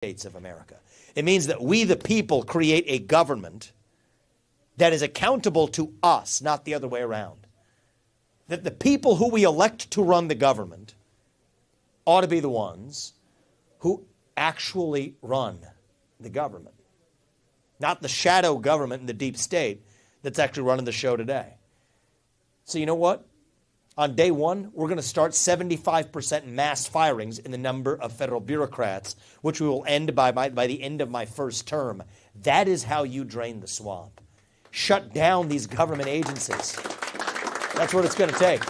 States of America. It means that we, the people, create a government that is accountable to us, not the other way around. That the people who we elect to run the government ought to be the ones who actually run the government, not the shadow government in the deep state that's actually running the show today. So you know what? On day one, we're going to start 75% mass firings in the number of federal bureaucrats, which we will end by the end of my first term. That is how you drain the swamp. Shut down these government agencies. That's what it's going to take.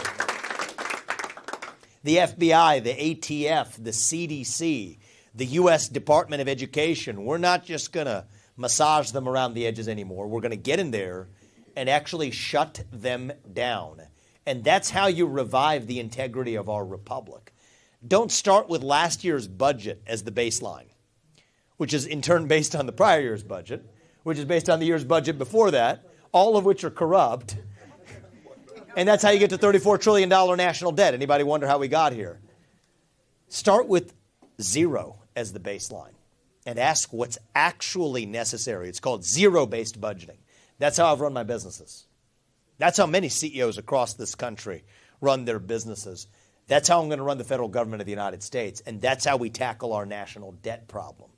The FBI, the ATF, the CDC, the U.S. Department of Education, we're not just going to massage them around the edges anymore. We're going to get in there and actually shut them down. And that's how you revive the integrity of our republic. Don't start with last year's budget as the baseline, which is in turn based on the prior year's budget, which is based on the year's budget before that, all of which are corrupt. And that's how you get to $34 trillion national debt. Anybody wonder how we got here? Start with zero as the baseline and ask what's actually necessary. It's called zero-based budgeting. That's how I've run my businesses. That's how many CEOs across this country run their businesses. That's how I'm going to run the federal government of the United States. And that's how we tackle our national debt problem.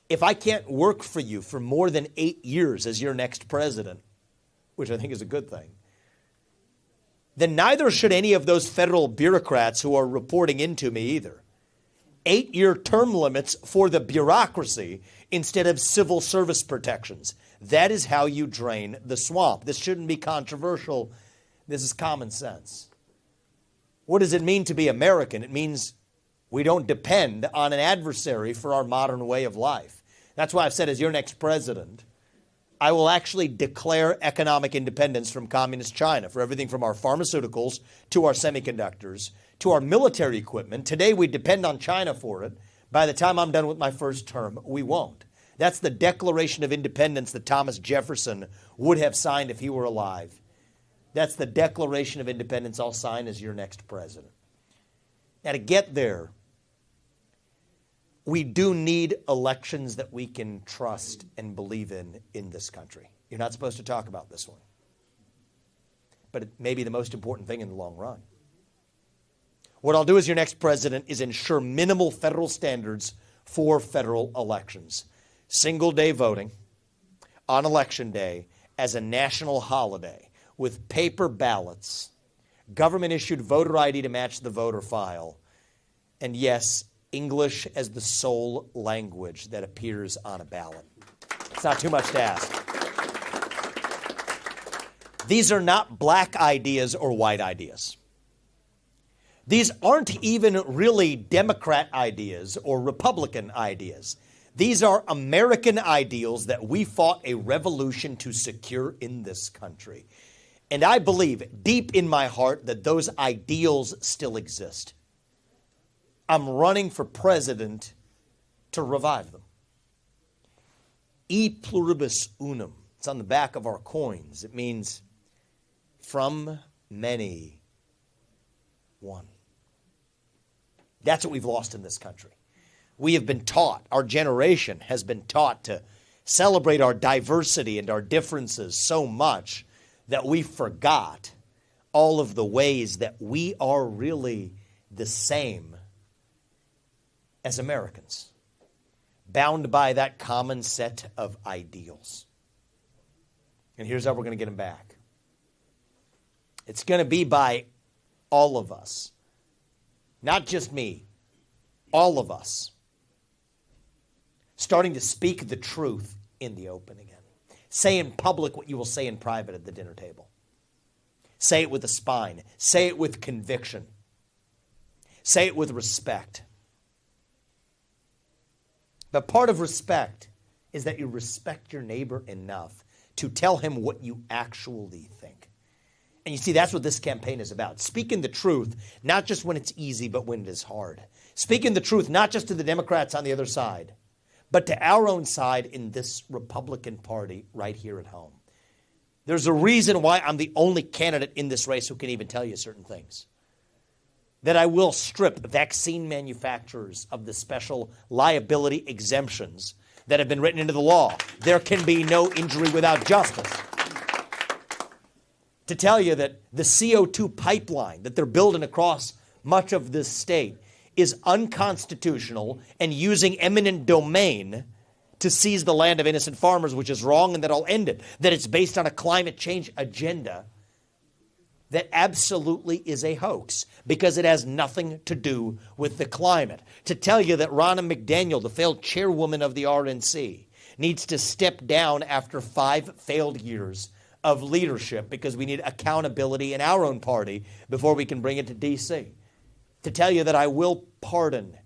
If I can't work for you for more than 8 years as your next president, which I think is a good thing, then neither should any of those federal bureaucrats who are reporting into me either. 8-year term limits for the bureaucracy instead of civil service protections. That is how you drain the swamp. This shouldn't be controversial. This is common sense. What does it mean to be American? It means we don't depend on an adversary for our modern way of life. That's why I've said as your next president, I will actually declare economic independence from communist China for everything from our pharmaceuticals to our semiconductors to our military equipment. Today we depend on China for it. By the time I'm done with my first term, we won't. That's the Declaration of Independence that Thomas Jefferson would have signed if he were alive. That's the Declaration of Independence I'll sign as your next president. Now to get there, we do need elections that we can trust and believe in this country. You're not supposed to talk about this one. But it may be the most important thing in the long run. What I'll do as your next president is ensure minimal federal standards for federal elections. Single-day voting on Election Day as a national holiday with paper ballots, government-issued voter ID to match the voter file, and yes, English as the sole language that appears on a ballot. It's not too much to ask. These are not black ideas or white ideas. These aren't even really Democrat ideas or Republican ideas. These are American ideals that we fought a revolution to secure in this country. And I believe deep in my heart that those ideals still exist. I'm running for president to revive them. E pluribus unum. It's on the back of our coins. It means from many, one. That's what we've lost in this country. We have been taught, our generation has been taught to celebrate our diversity and our differences so much that we forgot all of the ways that we are really the same as Americans, bound by that common set of ideals. And here's how we're going to get them back. It's going to be by all of us, not just me, all of us, starting to speak the truth in the open again. Say in public what you will say in private at the dinner table. Say it with a spine. Say it with conviction. Say it with respect. But part of respect is that you respect your neighbor enough to tell him what you actually think. And you see, that's what this campaign is about. Speaking the truth, not just when it's easy, but when it is hard. Speaking the truth, not just to the Democrats on the other side, but to our own side in this Republican Party right here at home. There's a reason why I'm the only candidate in this race who can even tell you certain things. that I will strip vaccine manufacturers of the special liability exemptions that have been written into the law. There can be no injury without justice. To tell you that the CO2 pipeline that they're building across much of this state is unconstitutional and using eminent domain to seize the land of innocent farmers, which is wrong, and that I'll end it. That it's based on a climate change agenda that absolutely is a hoax because it has nothing to do with the climate. To tell you that Ronna McDaniel, the failed chairwoman of the RNC, needs to step down after 5 failed years of leadership because we need accountability in our own party before we can bring it to D.C. To tell you that I will pardon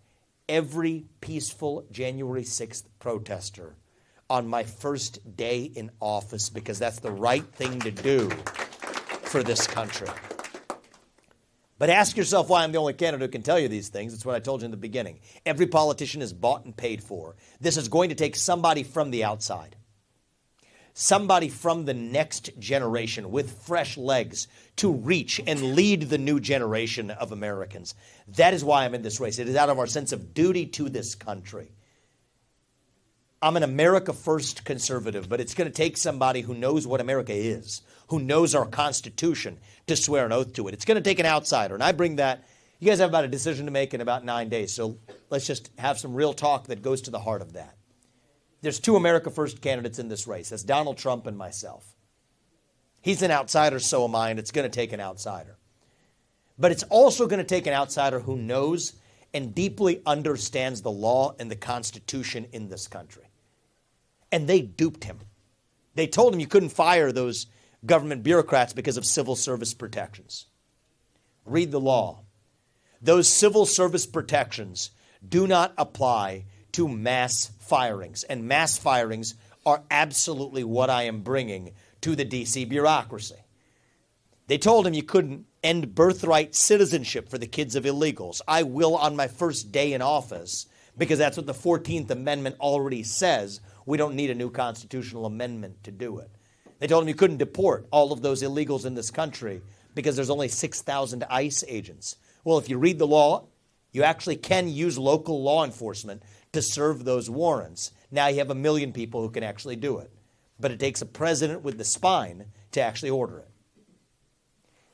every peaceful January 6th protester on my first day in office because that's the right thing to do for this country. But ask yourself why I'm the only candidate who can tell you these things. It's what I told you in the beginning. Every politician is bought and paid for. This is going to take somebody from the outside, somebody from the next generation with fresh legs to reach and lead the new generation of Americans. That is why I'm in this race. It is out of our sense of duty to this country. I'm an America First conservative, but it's going to take somebody who knows what America is, who knows our Constitution, to swear an oath to it. It's going to take an outsider, and I bring that. You guys have about a decision to make in about 9 days, so let's just have some real talk that goes to the heart of that. There's 2 America First candidates in this race. That's Donald Trump and myself. He's an outsider, so am I, and it's going to take an outsider. But it's also going to take an outsider who knows and deeply understands the law and the Constitution in this country. And they duped him. They told him you couldn't fire those government bureaucrats because of civil service protections. Read the law. Those civil service protections do not apply to mass firings. And mass firings are absolutely what I am bringing to the D.C. bureaucracy. They told him you couldn't end birthright citizenship for the kids of illegals. I will on my first day in office because that's what the 14th Amendment already says. We don't need a new constitutional amendment to do it. They told him you couldn't deport all of those illegals in this country because there's only 6,000 ICE agents. Well, if you read the law, you actually can use local law enforcement to serve those warrants. Now you have 1 million people who can actually do it. But it takes a president with the spine to actually order it.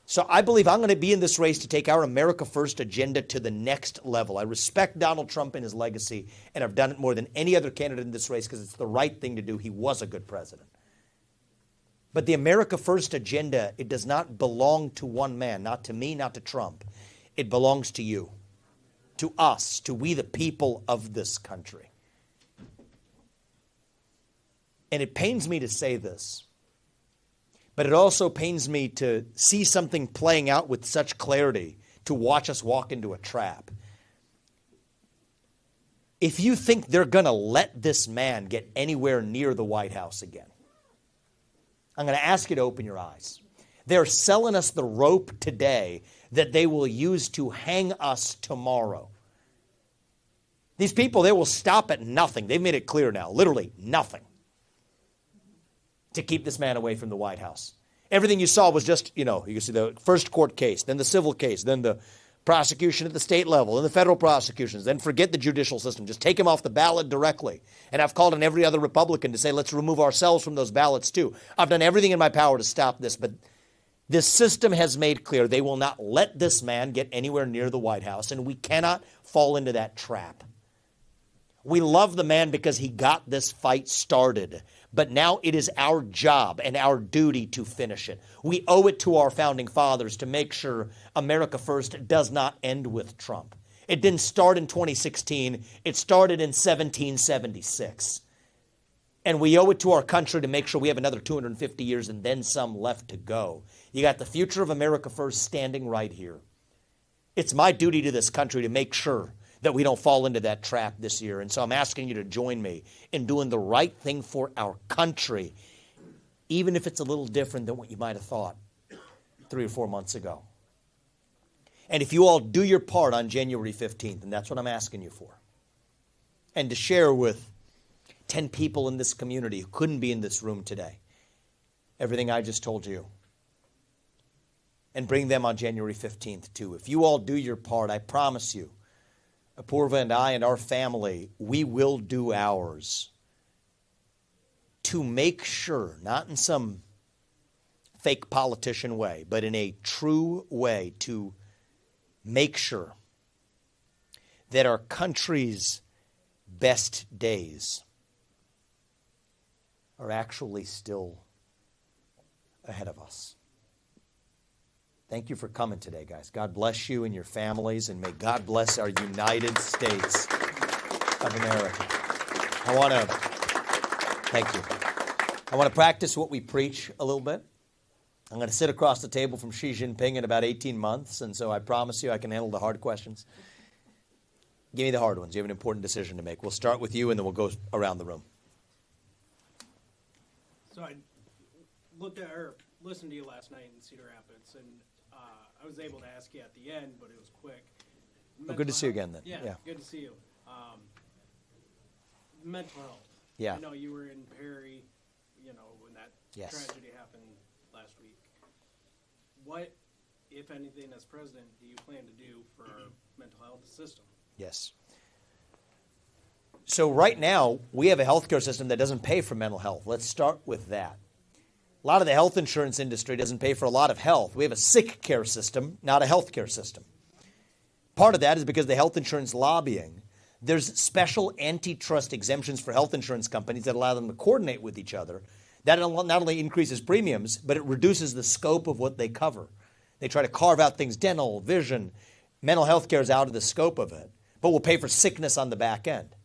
So I believe I'm going to be in this race to take our America First agenda to the next level. I respect Donald Trump and his legacy, and I've done it more than any other candidate in this race because it's the right thing to do. He was a good president. But the America First agenda, it does not belong to one man, not to me, not to Trump. It belongs to you, to us, to we the people of this country. And it pains me to say this, but it also pains me to see something playing out with such clarity, to watch us walk into a trap. If you think they're going to let this man get anywhere near the White House again, I'm going to ask you to open your eyes. They're selling us the rope today that they will use to hang us tomorrow. These people, they will stop at nothing. They've made it clear now, literally nothing, to keep this man away from the White House. Everything you saw was just, you can see the first court case, then the civil case, then the prosecution at the state level, then the federal prosecutions, then forget the judicial system. Just take him off the ballot directly. And I've called on every other Republican to say, let's remove ourselves from those ballots too. I've done everything in my power to stop this, but this system has made clear they will not let this man get anywhere near the White House, and we cannot fall into that trap. We love the man because he got this fight started, but now it is our job and our duty to finish it. We owe it to our founding fathers to make sure America First does not end with Trump. It didn't start in 2016. It started in 1776. And we owe it to our country to make sure we have another 250 years and then some left to go. You got the future of America First standing right here. It's my duty to this country to make sure that we don't fall into that trap this year. And so I'm asking you to join me in doing the right thing for our country, even if it's a little different than what you might have thought 3 or 4 months ago. And if you all do your part on January 15th, and that's what I'm asking you for, and to share with 10 people in this community who couldn't be in this room today everything I just told you, and bring them on January 15th too. If you all do your part, I promise you, Apurva and I and our family, we will do ours to make sure, not in some fake politician way, but in a true way, to make sure that our country's best days are actually still ahead of us. Thank you for coming today, guys. God bless you and your families, and may God bless our United States of America. I want to practice what we preach a little bit. I'm going to sit across the table from Xi Jinping in about 18 months, and so I promise you I can handle the hard questions. Give me the hard ones. You have an important decision to make. We'll start with you, and then we'll go around the room. So I listened to you last night in Cedar Rapids, and I was able to ask you at the end, but it was quick. Good to see you again then. Yeah, good to see you. Mental health. Yeah. I know you were in Perry, when that tragedy happened last week. What, if anything, as president, do you plan to do for our mental health system? Yes. So right now, we have a healthcare system that doesn't pay for mental health. Let's start with that. A lot of the health insurance industry doesn't pay for a lot of health. We have a sick care system, not a healthcare system. Part of that is because the health insurance lobbying, there's special antitrust exemptions for health insurance companies that allow them to coordinate with each other. That not only increases premiums, but it reduces the scope of what they cover. They try to carve out things, dental, vision. Mental health care is out of the scope of it, but we'll pay for sickness on the back end.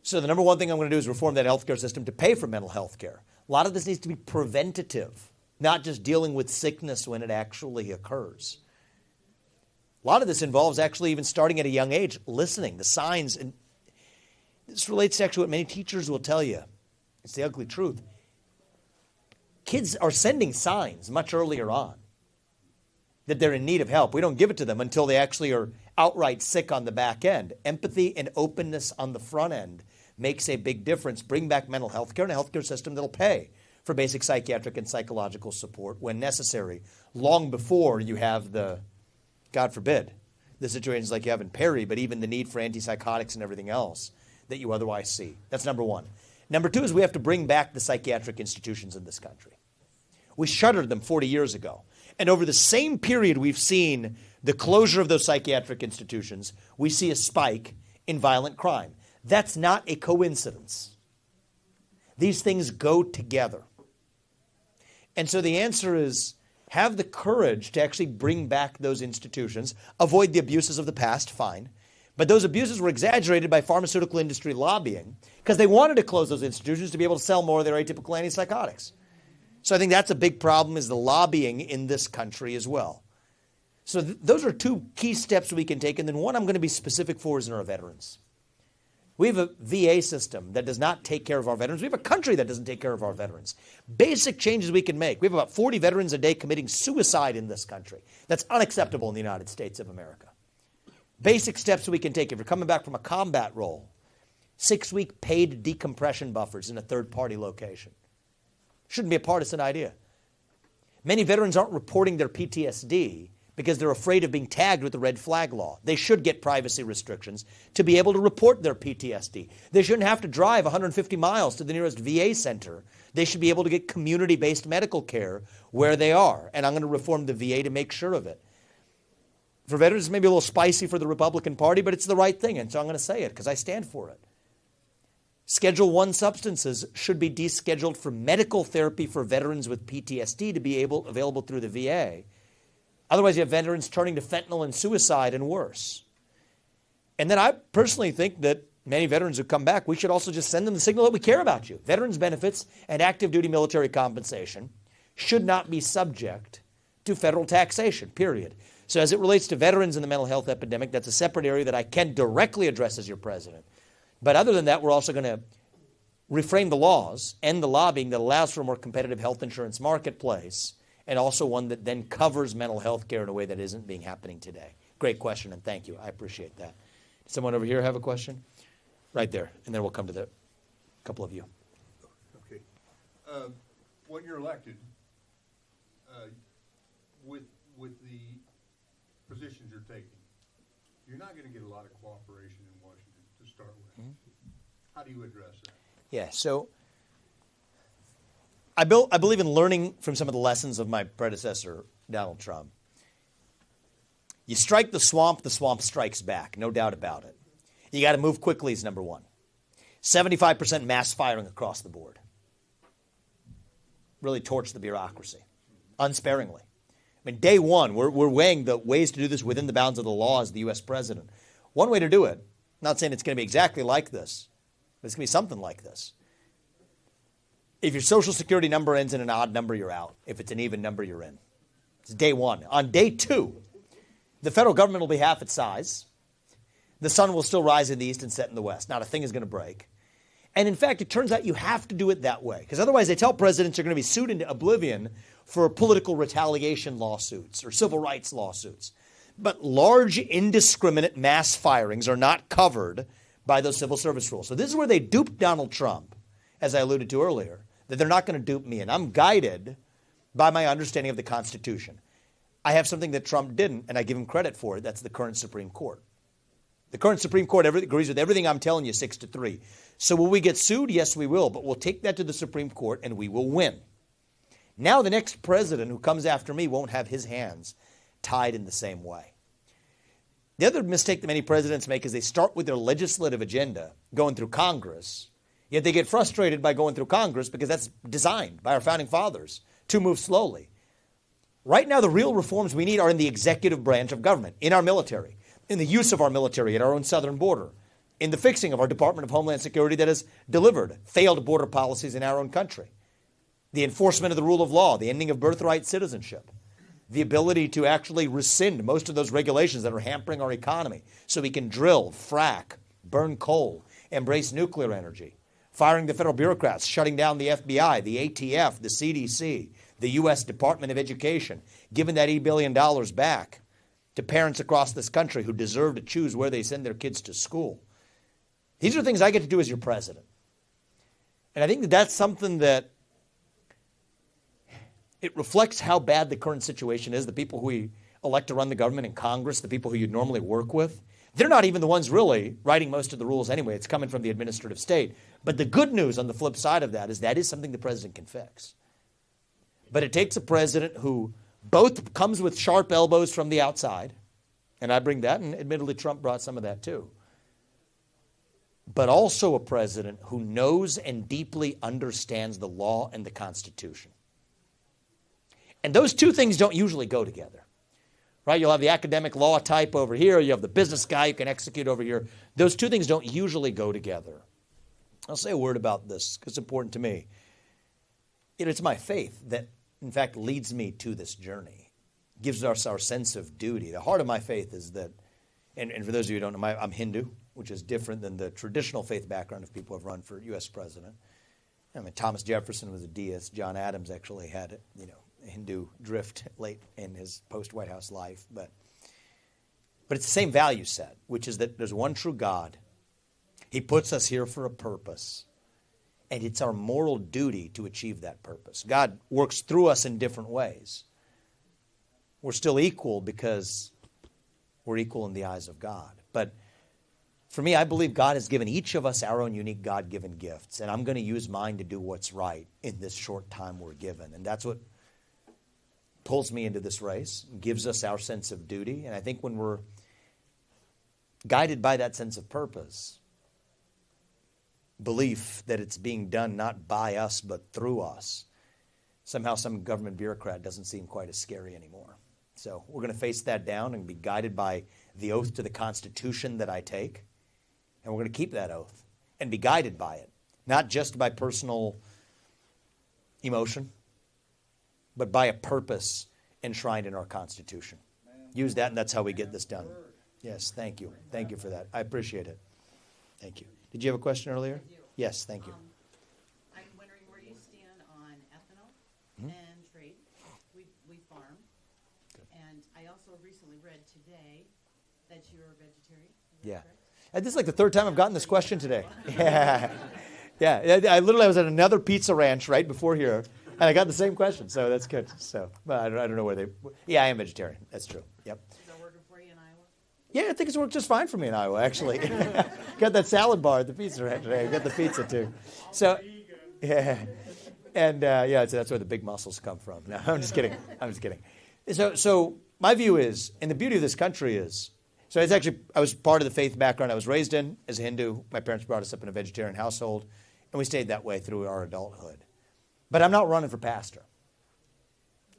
So the number one thing I'm going to do is reform that healthcare system to pay for mental health care. A lot of this needs to be preventative, not just dealing with sickness when it actually occurs. A lot of this involves actually even starting at a young age, listening, the signs. And this relates to actually what many teachers will tell you. It's the ugly truth. Kids are sending signs much earlier on that they're in need of help. We don't give it to them until they actually are outright sick on the back end. Empathy and openness on the front end makes a big difference. Bring back mental health care and a healthcare system that'll pay for basic psychiatric and psychological support when necessary, long before you have the, God forbid, the situations like you have in Perry, but even the need for antipsychotics and everything else that you otherwise see. That's number one. Number two is we have to bring back the psychiatric institutions in this country. We shuttered them 40 years ago. And over the same period we've seen the closure of those psychiatric institutions, we see a spike in violent crime. That's not a coincidence. These things go together. And so the answer is have the courage to actually bring back those institutions, avoid the abuses of the past, fine. But those abuses were exaggerated by pharmaceutical industry lobbying because they wanted to close those institutions to be able to sell more of their atypical antipsychotics. So I think that's a big problem, is the lobbying in this country as well. So those are two key steps we can take. And then one I'm going to be specific for is in our veterans. We have a VA system that does not take care of our veterans. We have a country that doesn't take care of our veterans. Basic changes we can make. We have about 40 veterans a day committing suicide in this country. That's unacceptable in the United States of America. Basic steps we can take. If you're coming back from a combat role, 6-week paid decompression buffers in a third-party location. Shouldn't be a partisan idea. Many veterans aren't reporting their PTSD because they're afraid of being tagged with the red flag law. They should get privacy restrictions to be able to report their PTSD. They shouldn't have to drive 150 miles to the nearest VA center. They should be able to get community-based medical care where they are. And I'm going to reform the VA to make sure of it. For veterans, it's maybe a little spicy for the Republican Party, but it's the right thing, and so I'm going to say it because I stand for it. Schedule I substances should be descheduled for medical therapy for veterans with PTSD to be available through the VA. Otherwise, you have veterans turning to fentanyl and suicide and worse. And then I personally think that many veterans who come back, we should also just send them the signal that we care about you. Veterans benefits and active duty military compensation should not be subject to federal taxation, period. So as it relates to veterans and the mental health epidemic, that's a separate area that I can directly address as your president. But other than that, we're also going to reframe the laws and the lobbying that allows for a more competitive health insurance marketplace, and also one that then covers mental health care in a way that isn't being happening today. Great question, and thank you. I appreciate that. Someone over here have a question? Right there, and then we'll come to the couple of you. Okay. When you're elected, with the positions you're taking, you're not going to get a lot of cooperation in Washington to start with. How do you address that? Yeah, so I believe in learning from some of the lessons of my predecessor, Donald Trump. You strike the swamp strikes back, no doubt about it. You got to move quickly is number one. 75% mass firing across the board. Really torch the bureaucracy, unsparingly. I mean, day one, we're weighing the ways to do this within the bounds of the law as the U.S. president. One way to do it, not saying it's going to be exactly like this, but it's going to be something like this. If your Social Security number ends in an odd number, you're out. If it's an even number, you're in. It's day one. On day two, the federal government will be half its size. The sun will still rise in the east and set in the west. Not a thing is going to break. And in fact, it turns out you have to do it that way. Because otherwise they tell presidents you're going to be sued into oblivion for political retaliation lawsuits or civil rights lawsuits. But large, indiscriminate mass firings are not covered by those civil service rules. So this is where they duped Donald Trump, as I alluded to earlier, that they're not going to dupe me. And I'm guided by my understanding of the Constitution. I have something that Trump didn't, and I give him credit for it. That's the current Supreme Court. The current Supreme Court agrees with everything I'm telling you 6-3. So will we get sued? Yes, we will. But we'll take that to the Supreme Court and we will win. Now the next president who comes after me won't have his hands tied in the same way. The other mistake that many presidents make is they start with their legislative agenda going through Congress, yet they get frustrated by going through Congress because that's designed by our founding fathers to move slowly. Right now, the real reforms we need are in the executive branch of government, in our military, in the use of our military at our own southern border, in the fixing of our Department of Homeland Security that has delivered failed border policies in our own country, the enforcement of the rule of law, the ending of birthright citizenship, the ability to actually rescind most of those regulations that are hampering our economy so we can drill, frack, burn coal, embrace nuclear energy, firing the federal bureaucrats, shutting down the FBI, the ATF, the CDC, the U.S. Department of Education, giving that $8 billion back to parents across this country who deserve to choose where they send their kids to school. These are things I get to do as your president. And I think that that's something that it reflects how bad the current situation is. The people who we elect to run the government in Congress, the people who you'd normally work with, they're not even the ones really writing most of the rules anyway. It's coming from the administrative state. But the good news on the flip side of that is something the president can fix. But it takes a president who both comes with sharp elbows from the outside, and I bring that, and admittedly Trump brought some of that too, but also a president who knows and deeply understands the law and the Constitution. And those two things don't usually go together, right? You'll have the academic law type over here. You have the business guy who can execute over here. Those two things don't usually go together. I'll say a word about this because it's important to me. It's my faith that, in fact, leads me to this journey, gives us our sense of duty. The heart of my faith is that, and for those of you who don't know, I'm Hindu, which is different than the traditional faith background of people who have run for U.S. president. I mean, Thomas Jefferson was a deist. John Adams actually had, a Hindu drift late in his post-White House life. But it's the same value set, which is that there's one true God. He puts us here for a purpose. And it's our moral duty to achieve that purpose. God works through us in different ways. We're still equal because we're equal in the eyes of God. But for me, I believe God has given each of us our own unique God-given gifts. And I'm going to use mine to do what's right in this short time we're given. And that's what pulls me into this race, gives us our sense of duty. And I think when we're guided by that sense of purpose, belief that it's being done not by us but through us, somehow some government bureaucrat doesn't seem quite as scary anymore. So we're going to face that down and be guided by the oath to the Constitution that I take. And we're going to keep that oath and be guided by it, not just by personal emotion, but by a purpose enshrined in our Constitution. Use that, and that's how we get this done. Yes, thank you. Thank you for that. I appreciate it. Thank you. Did you have a question earlier? I do. Yes, thank you. I'm wondering where you stand on ethanol and trade. We farm. Good. And I also recently read today that you're a vegetarian. Is that Yeah. correct? And this is like the third time I've gotten this question today. Yeah. I literally was at another pizza ranch right before here. And I got the same question, so that's good. So, but I don't know where they. Yeah, I am vegetarian. That's true. Yep. Is that working for you in Iowa? Yeah, I think it's worked just fine for me in Iowa, actually. Got that salad bar at the pizza hut today. Got the pizza too. So, yeah, and yeah, so that's where the big muscles come from. No, I'm just kidding. I'm just kidding. So my view is, and the beauty of this country is, so it's actually, I was part of the faith background I was raised in as a Hindu. My parents brought us up in a vegetarian household, and we stayed that way through our adulthood. But I'm not running for pastor.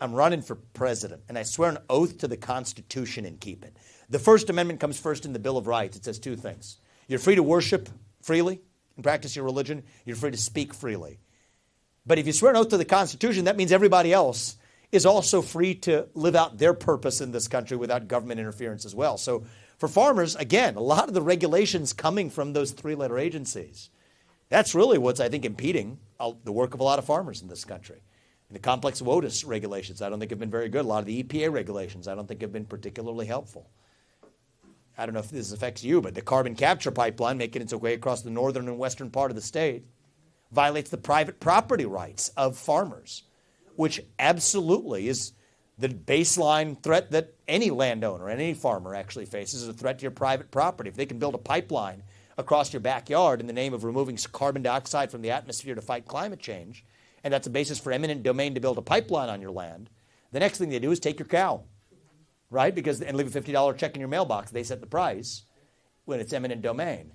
I'm running for president, and I swear an oath to the Constitution and keep it. The First Amendment comes first in the Bill of Rights. It says two things. You're free to worship freely and practice your religion. You're free to speak freely. But if you swear an oath to the Constitution, that means everybody else is also free to live out their purpose in this country without government interference as well. So for farmers, again, a lot of the regulations coming from those three-letter agencies, that's really what's, I think, impeding the work of a lot of farmers in this country. And the complex WOTUS regulations, I don't think have been very good. A lot of the EPA regulations, I don't think have been particularly helpful. I don't know if this affects you, but the carbon capture pipeline making its way across the northern and western part of the state violates the private property rights of farmers, which absolutely is the baseline threat that any landowner and any farmer actually faces, is a threat to your private property. If they can build a pipeline across your backyard in the name of removing carbon dioxide from the atmosphere to fight climate change, and that's a basis for eminent domain to build a pipeline on your land, the next thing they do is take your cow, right? And leave a $50 check in your mailbox. They set the price when it's eminent domain.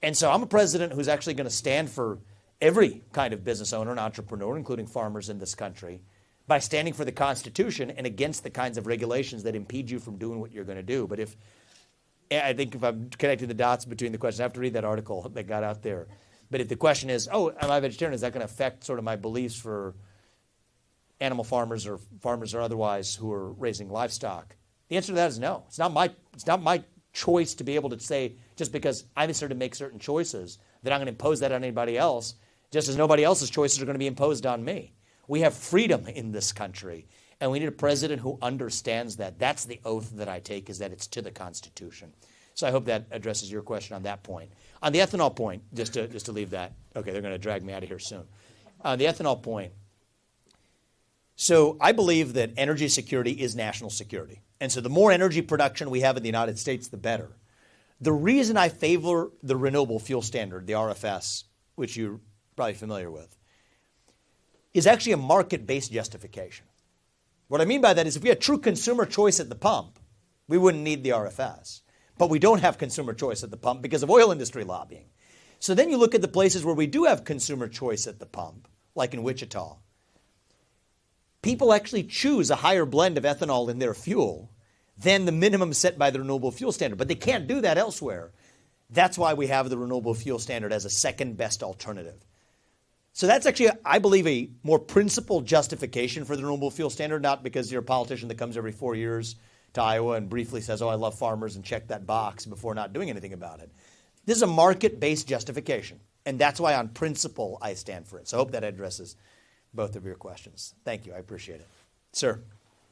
And so I'm a president who's actually going to stand for every kind of business owner and entrepreneur, including farmers in this country, by standing for the Constitution and against the kinds of regulations that impede you from doing what you're going to do. But I think if I'm connecting the dots between the questions, I have to read that article that got out there. But if the question is, am I vegetarian, is that going to affect sort of my beliefs for animal farmers or otherwise who are raising livestock? The answer to that is no. It's not my choice to be able to say, just because I'm decided to make certain choices, that I'm going to impose that on anybody else, just as nobody else's choices are going to be imposed on me. We have freedom in this country, and we need a president who understands that. That's the oath that I take, is that it's to the Constitution. So I hope that addresses your question on that point. On the ethanol point, just to leave that. Okay, they're going to drag me out of here soon. On the ethanol point, so I believe that energy security is national security. And so the more energy production we have in the United States, the better. The reason I favor the renewable fuel standard, the RFS, which you're probably familiar with, is actually a market-based justification. What I mean by that is if we had true consumer choice at the pump, we wouldn't need the RFS. But we don't have consumer choice at the pump because of oil industry lobbying. So then you look at the places where we do have consumer choice at the pump, like in Wichita. People actually choose a higher blend of ethanol in their fuel than the minimum set by the renewable fuel standard. But they can't do that elsewhere. That's why we have the renewable fuel standard as a second best alternative. So that's actually, I believe, a more principled justification for the renewable fuel standard, not because you're a politician that comes every 4 years to Iowa and briefly says, I love farmers, and check that box before not doing anything about it. This is a market-based justification, and that's why on principle I stand for it. So I hope that addresses both of your questions. Thank you. I appreciate it. Sir?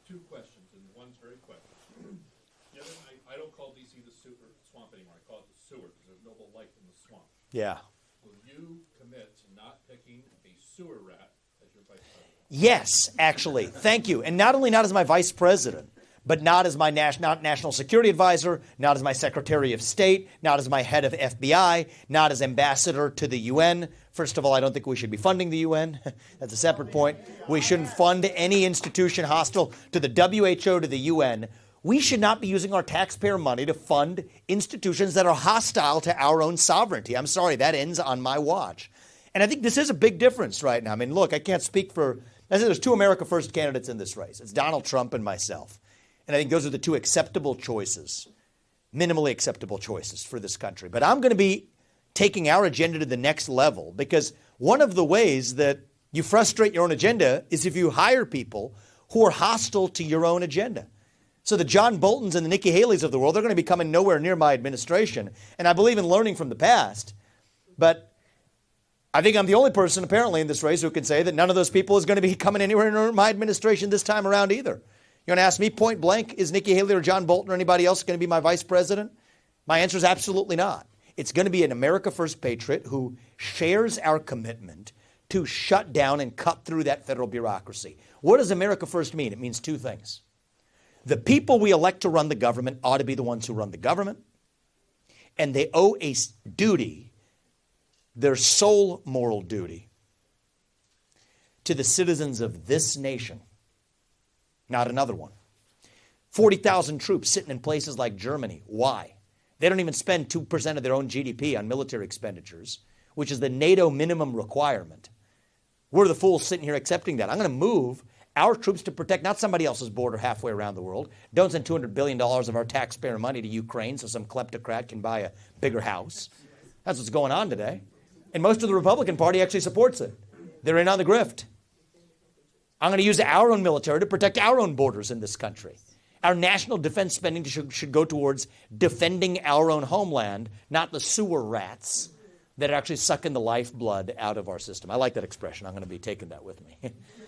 Two questions, and one's very quick. The other, I don't call DC the swamp anymore. I call it the sewer because there's no life in the swamp. Yeah. Will you commit to not picking a sewer rat as your vice president? Yes, actually. Thank you. And not only not as my vice president, but not as my national security advisor, not as my secretary of state, not as my head of FBI, not as ambassador to the UN. First of all, I don't think we should be funding the UN. That's a separate point. We shouldn't fund any institution hostile to the WHO, to the UN. We should not be using our taxpayer money to fund institutions that are hostile to our own sovereignty. I'm sorry, that ends on my watch. And I think this is a big difference right now. I mean, look, I can't speak for, I said there's two America First candidates in this race. It's Donald Trump and myself. And I think those are the two acceptable choices, minimally acceptable choices for this country. But I'm going to be taking our agenda to the next level, because one of the ways that you frustrate your own agenda is if you hire people who are hostile to your own agenda. So the John Boltons and the Nikki Haley's of the world, they're going to be coming nowhere near my administration. And I believe in learning from the past. But I think I'm the only person apparently in this race who can say that none of those people is going to be coming anywhere near my administration this time around either. You want to ask me point blank, is Nikki Haley or John Bolton or anybody else going to be my vice president? My answer is absolutely not. It's going to be an America First patriot who shares our commitment to shut down and cut through that federal bureaucracy. What does America First mean? It means two things. The people we elect to run the government ought to be the ones who run the government, and they owe a duty, their sole moral duty, to the citizens of this nation, not another one. 40,000 troops sitting in places like Germany. Why? They don't even spend 2% of their own GDP on military expenditures, which is the NATO minimum requirement. We're the fools sitting here accepting that. I'm going to move our troops to protect not somebody else's border halfway around the world. Don't send $200 billion of our taxpayer money to Ukraine so some kleptocrat can buy a bigger house. That's what's going on today. And most of the Republican Party actually supports it. They're in on the grift. I'm going to use our own military to protect our own borders in this country. Our national defense spending should go towards defending our own homeland, not the sewer rats that are actually sucking the lifeblood out of our system. I like that expression. I'm going to be taking that with me.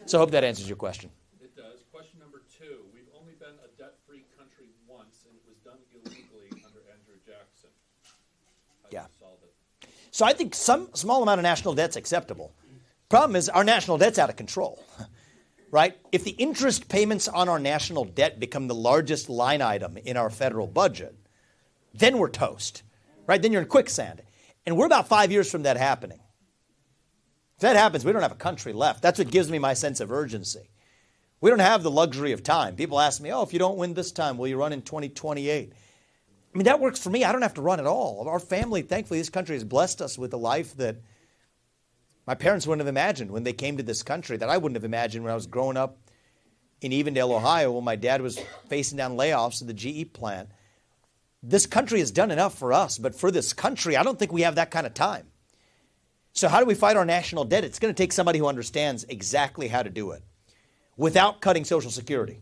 So I hope that answers your question. It does. Question number 2. We've only been a debt-free country once, and it was done illegally under Andrew Jackson. How do you solve it? So I think some small amount of national debt's acceptable. Problem is our national debt's out of control. Right? If the interest payments on our national debt become the largest line item in our federal budget, then we're toast. Right? Then you're in quicksand. And we're about 5 years from that happening. If that happens, we don't have a country left. That's what gives me my sense of urgency. We don't have the luxury of time. People ask me, oh, if you don't win this time, will you run in 2028? I mean, that works for me. I don't have to run at all. Our family, thankfully, this country has blessed us with a life that my parents wouldn't have imagined when they came to this country, that I wouldn't have imagined when I was growing up in Evendale, Ohio, when my dad was facing down layoffs at the GE plant. This country has done enough for us, but for this country, I don't think we have that kind of time. So how do we fight our national debt? It's going to take somebody who understands exactly how to do it without cutting Social Security,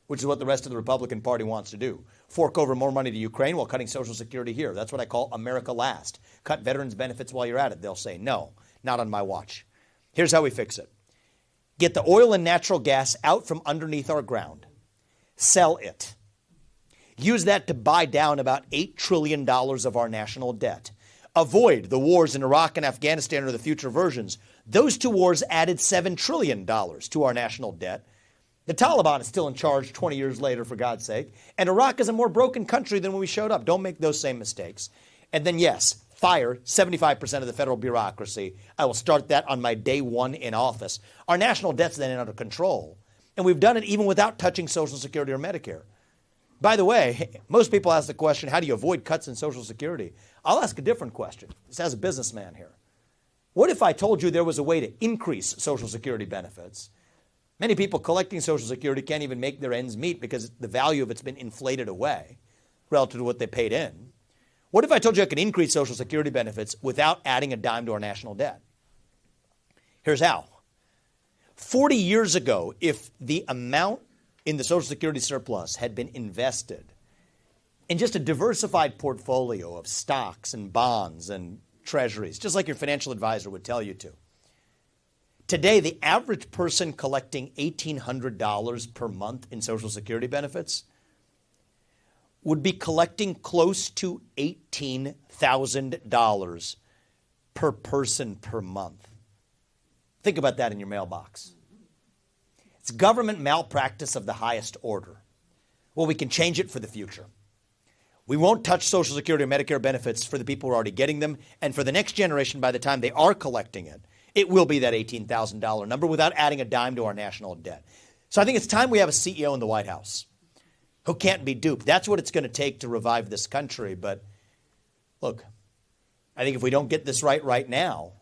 which is what the rest of the Republican Party wants to do. Fork over more money to Ukraine while cutting Social Security here. That's what I call America last. Cut veterans' benefits while you're at it. They'll say, no, not on my watch. Here's how we fix it. Get the oil and natural gas out from underneath our ground. Sell it. Use that to buy down about $8 trillion of our national debt. Avoid the wars in Iraq and Afghanistan or the future versions. Those two wars added $7 trillion to our national debt. The Taliban is still in charge 20 years later, for God's sake. And Iraq is a more broken country than when we showed up. Don't make those same mistakes. And then, yes, fire 75% of the federal bureaucracy. I will start that on my day one in office. Our national debt's then under control. And we've done it even without touching Social Security or Medicare. By the way, most people ask the question, how do you avoid cuts in Social Security? I'll ask a different question, just as a businessman here. What if I told you there was a way to increase Social Security benefits? Many people collecting Social Security can't even make their ends meet because the value of it's been inflated away relative to what they paid in. What if I told you I could increase Social Security benefits without adding a dime to our national debt? Here's how. 40 years ago, if the amount in the Social Security surplus had been invested in just a diversified portfolio of stocks and bonds and treasuries, just like your financial advisor would tell you to. Today, the average person collecting $1,800 per month in Social Security benefits would be collecting close to $18,000 per person per month. Think about that in your mailbox. It's government malpractice of the highest order. Well, we can change it for the future. We won't touch Social Security or Medicare benefits for the people who are already getting them. And for the next generation, by the time they are collecting it, it will be that $18,000 number without adding a dime to our national debt. So I think it's time we have a CEO in the White House who can't be duped. That's what it's going to take to revive this country. But look, I think if we don't get this right now,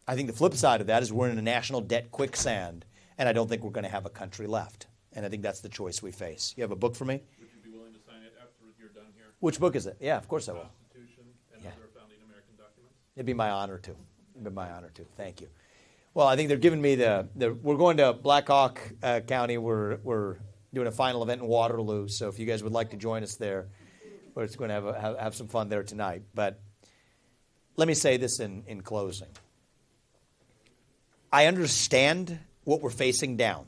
I think the flip side of that is we're in a national debt quicksand. And I don't think we're going to have a country left. And I think that's the choice we face. You have a book for me? Would you be willing to sign it after you're done here? Which book is it? Yeah, of course I will. Constitution and other founding American documents? It'd be my honor to. It'd be my honor to. Thank you. Well, I think they're giving me we're going to Black Hawk County. We're doing a final event in Waterloo. So if you guys would like to join us there, we're just going to have some fun there tonight. But let me say this in closing. I understand what we're facing down.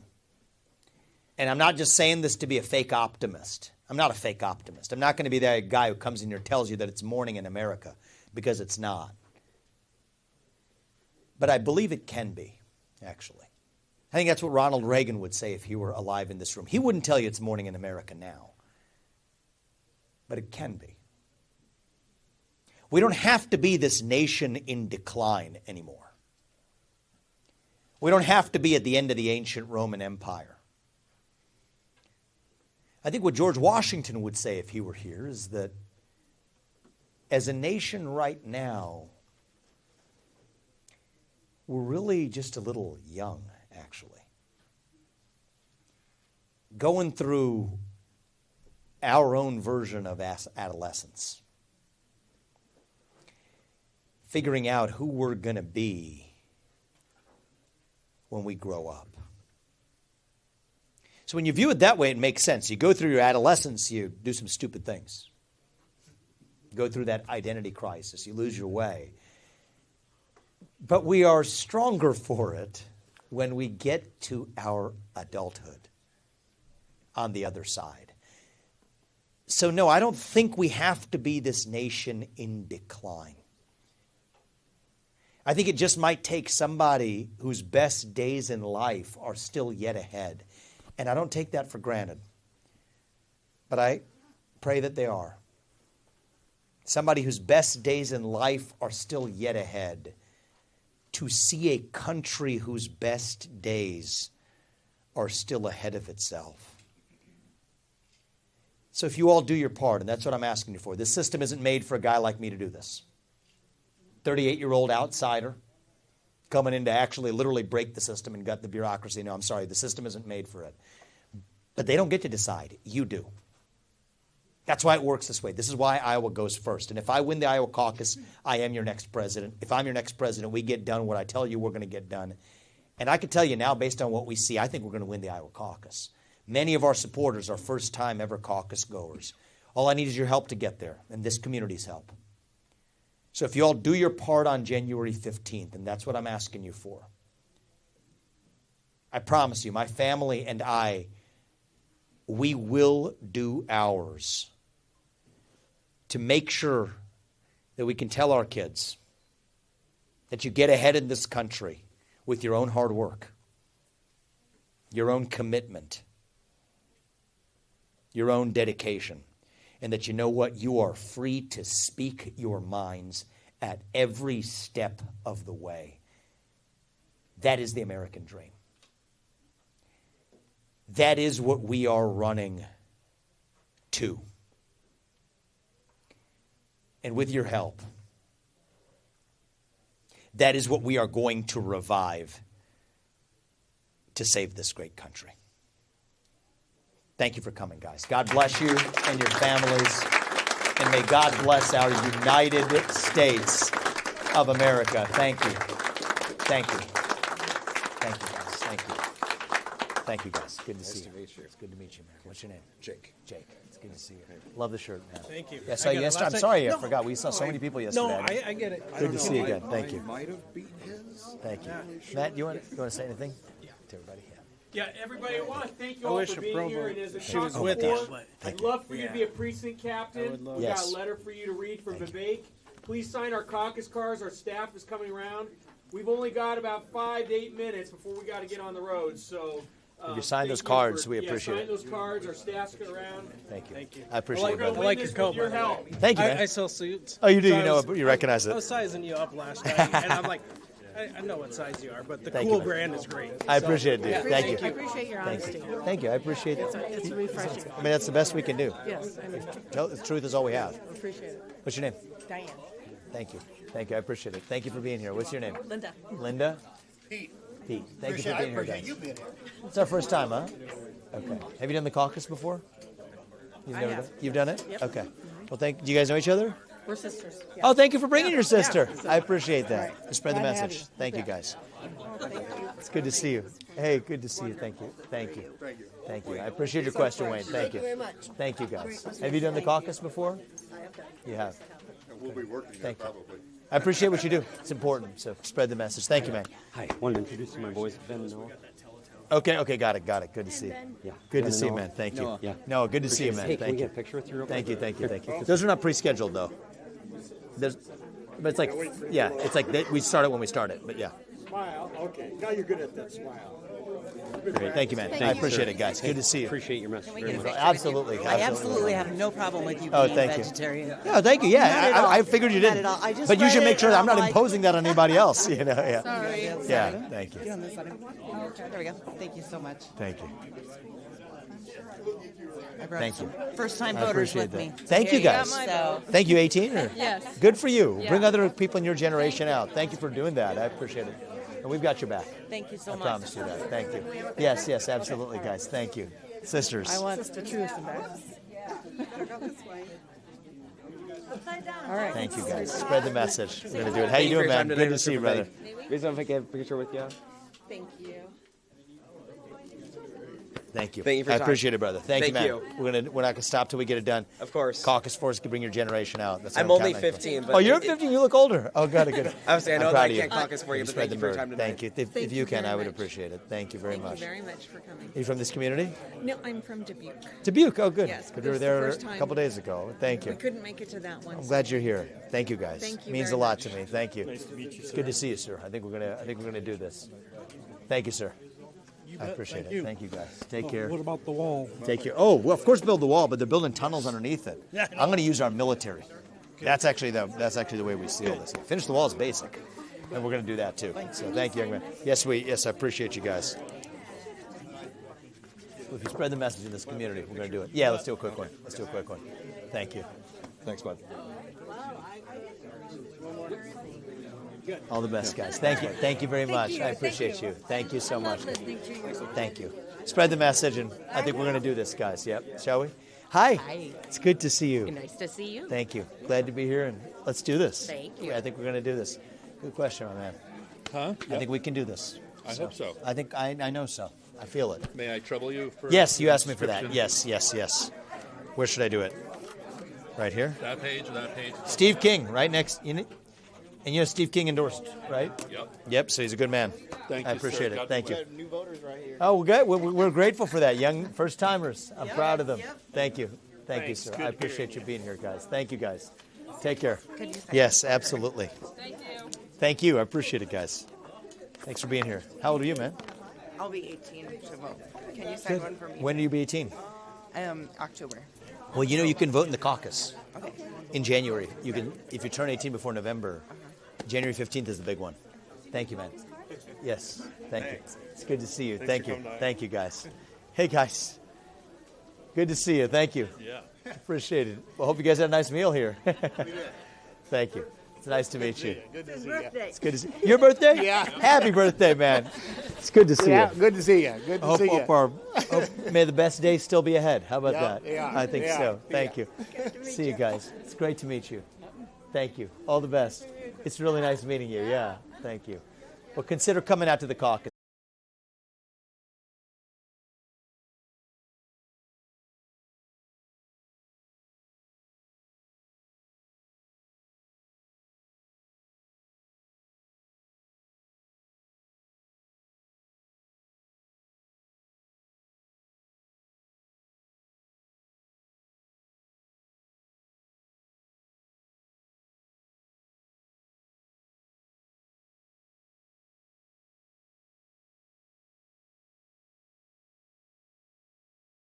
And I'm not just saying this to be a fake optimist. I'm not a fake optimist. I'm not going to be that guy who comes in here and tells you that it's morning in America, because it's not. But I believe it can be. actually. I think that's what Ronald Reagan would say if he were alive in this room. He wouldn't tell you it's morning in America now, but it can be. We don't have to be this nation in decline anymore. We don't have to be at the end of the ancient Roman Empire. I think what George Washington would say if he were here is that as a nation right now, we're really just a little young, actually. Going through our own version of adolescence. Figuring out who we're going to be when we grow up. So when you view it that way, it makes sense. You go through your adolescence, you do some stupid things. You go through that identity crisis, you lose your way. But we are stronger for it when we get to our adulthood on the other side. So no, I don't think we have to be this nation in decline. I think it just might take somebody whose best days in life are still yet ahead. And I don't take that for granted. But I pray that they are. Somebody whose best days in life are still yet ahead. To see a country whose best days are still ahead of itself. So if you all do your part, and that's what I'm asking you for. This system isn't made for a guy like me to do this. 38-year-old outsider coming in to actually literally break the system and gut the bureaucracy. No, I'm sorry, the system isn't made for it. But they don't get to decide. You do. That's why it works this way. This is why Iowa goes first. And if I win the Iowa caucus, I am your next president. If I'm your next president, we get done what I tell you we're going to get done. And I can tell you now, based on what we see, I think we're going to win the Iowa caucus. Many of our supporters are first-time ever caucus goers. All I need is your help to get there, and this community's help. So if you all do your part on January 15th, and that's what I'm asking you for, I promise you, my family and I, we will do ours to make sure that we can tell our kids that you get ahead in this country with your own hard work, your own commitment, your own dedication. And that you know what? You are free to speak your minds at every step of the way. That is the American dream. That is what we are running to. And with your help, that is what we are going to revive to save this great country. Thank you for coming, guys. God bless you and your families. And may God bless our United States of America. Thank you. Thank you. Thank you, guys. Thank you. Thank you, guys. Good to see you. It's good to meet you, man. What's your name? Jake. Jake. It's good to see you. Love the shirt, man. Thank you. Yeah, so yesterday. I'm sorry I forgot. We saw so many people yesterday. No, I get it. Good to see you again. Thank you. Might have beat his. Thank you. Matt, you want to say anything? Yeah. To everybody. Yeah, everybody, I want to thank you all for being here. And as a she was talk with before, us. I'd love for you to be a precinct captain. We got a Yes. letter for you to read from Vivek. Please sign our caucus cards. Our staff is coming around. We've only got about 5 to 8 minutes before we got to get on the road. So If you sign thank those you cards, we yeah, appreciate sign it. those cards. Our staff's around. Thank you. Thank you. I appreciate We're it. going to I win like this your with your coat, by the help. Thank you, man. I sell suits. Oh, you do? So You I know was- it. You recognize I was it. sizing you up last night, and I'm like, I know what size you are, but the Thank cool you. brand is great. I appreciate it, dude. Thank you. I appreciate your honesty. Thank you. I appreciate it. It's refreshing. I mean, that's the best we can do. Yes, I mean, Tell the truth is all we have. appreciate it. What's your name? Diane. Thank you. Thank you. I appreciate it. Thank you for being here. What's your name? Linda. Linda? Pete. Pete. Thank you for being here, guys. You being here. It's our first time, huh? Okay. Have you done the caucus before? You've never have. done? You've done it? Yep. Okay. Well, do you guys know each other? We're sisters. Yeah. Oh, thank you for bringing Yeah. your sister. Yeah. I appreciate that. Right. Spread the Glad to have message. you. Thank you, Yeah. guys. Oh, thank you. It's good to see you. Hey, good to see you. Thank you. Thank you. Thank you. Thank you. I appreciate your question, Wayne. Thank you. very much. Thank you, guys. Have you done the caucus before? You have. And we'll be working there Thank you. probably. I appreciate what you do. It's important. So spread the message. Thank you, man. Hi, wanted to introduce you to my boys, Ben and Noah. Okay, got it. Good to see you. Yeah. Good to Ben and see you, Noah. man. Thank you. Yeah. No, good to see you, Hey, man. can we Thank get you. a picture with you real Thank you, quick? thank you. Those are not pre-scheduled, though. But it's like, yeah, it's like we start it when we start it. But yeah. Smile. Okay. Now you're good at that smile. Great. Thank you, man. I appreciate it, guys. Good to see you. Appreciate your message very much. Absolutely. I absolutely have no problem with you Oh, being thank you. vegetarian. Yeah, thank you. Not at Yeah, all. I figured you Not didn't. at all. I just But you read should it make sure that I'm and not like- imposing that on anybody else. You know, yeah. Sorry. Yeah, thank you. Get on this side. There we go. Thank you so much. Thank you. I brought Thank some you. first-time I voters appreciate with me. that. Thank you, guys. So, Thank you, 18? Yes. Good for you. Yeah. Bring other people in your generation out. Thank you for doing that. I appreciate it. And we've got your back. thank you so I much. promise you that. Thank you. Yes, yes, absolutely, guys. Thank you. Sisters. I want the truth about All right. Thank you, guys. Spread the message. We're going to do it. How you doing, man? Good to see you, brother. Please don't forget a picture with you. Thank you. Thank you. Thank you for I your time. appreciate it, brother. Thank you, Thank man. you. We're not gonna stop till we get it done. Of course. Caucus Force can bring your generation out. That's what I'm only counting on. 15, but Oh, you're it- 15. You look older. Oh, good, good. Obviously, I know I'm that proud I of you. can't caucus for you, but Spread thank you the for your word. time tonight. Thank you. If you can, I would appreciate it. Thank you very much. Thank you very much for coming. Are you from this community? No, I'm from Dubuque. Dubuque. Oh, good. Yes, Good. but We were it's the there first a time. couple days ago. Thank you. We couldn't make it to that one. I'm glad you're here. Thank you, guys. Thank you Means very a lot much. to me. Thank you. Nice to meet you. It's good to see you, sir. I think we're gonna do this. Thank you, sir. I appreciate it. Thank you, guys. Take care. What about the wall? Take care. Oh, well, of course, build the wall, but they're building tunnels underneath it. I'm going to use our military. That's actually the way we seal this. Finish the wall is basic, and we're going to do that too. So thank you, young man. Yes, I appreciate you guys. If you spread the message in this community, we're going to do it. Yeah, let's do a quick one. Thank you. Thanks, bud. All the best, guys. Thank you. Thank you very much. I appreciate you. Thank you so much. Thank you. Spread the message, and I think we're going to do this, guys. Yep. Shall we? Hi. Hi. It's good to see you. Nice to see you. Thank you. Glad to be here, and let's do this. Thank you. I think we're going to do this. Good question, my man. Huh? I think we can do this. I hope so. I think I know so. I feel it. May I trouble you for? Yes, you asked me for that. description? Yes. Where should I do it? Right here? That page or that page? Steve King, right next. And you know Steve King endorsed, right? Yep, so he's a good man. Thank I you, appreciate sir. it. God Thank you. bless. New voters right here. Oh, we're good. We're grateful for that. Young first-timers. I'm proud of them. Thank you. Thank you, sir. I appreciate you being here, guys. Thank you, guys. Take care. Yes, absolutely. Thank you. Thank you. I appreciate it, guys. Thanks for being here. How old are you, man? I'll be 18 to vote. Can you sign one for me? When do you be 18? October. Well, you can vote in the caucus Okay. in January. You can, if you turn 18 before November, January 15th is the big one. Thank you, man. Yes, thank you. It's good to see you. Thank you. Thank you, guys. Hey, guys. Good to see you. Thank you. Yeah. Appreciate it. Well, hope you guys had a nice meal here. Thank you. It's nice to meet you. Good to see you. It's good to see you. Your birthday? Yeah. Happy birthday, man. It's good to see Yeah, you. good to see you. Good to see you. Hope may the best days still be ahead. How about that? Yeah, I think yeah, so. Thank yeah. you. See you guys. It's great to meet you. Thank you. All the best. It's really nice meeting you. Yeah. Thank you. Well, consider coming out to the caucus.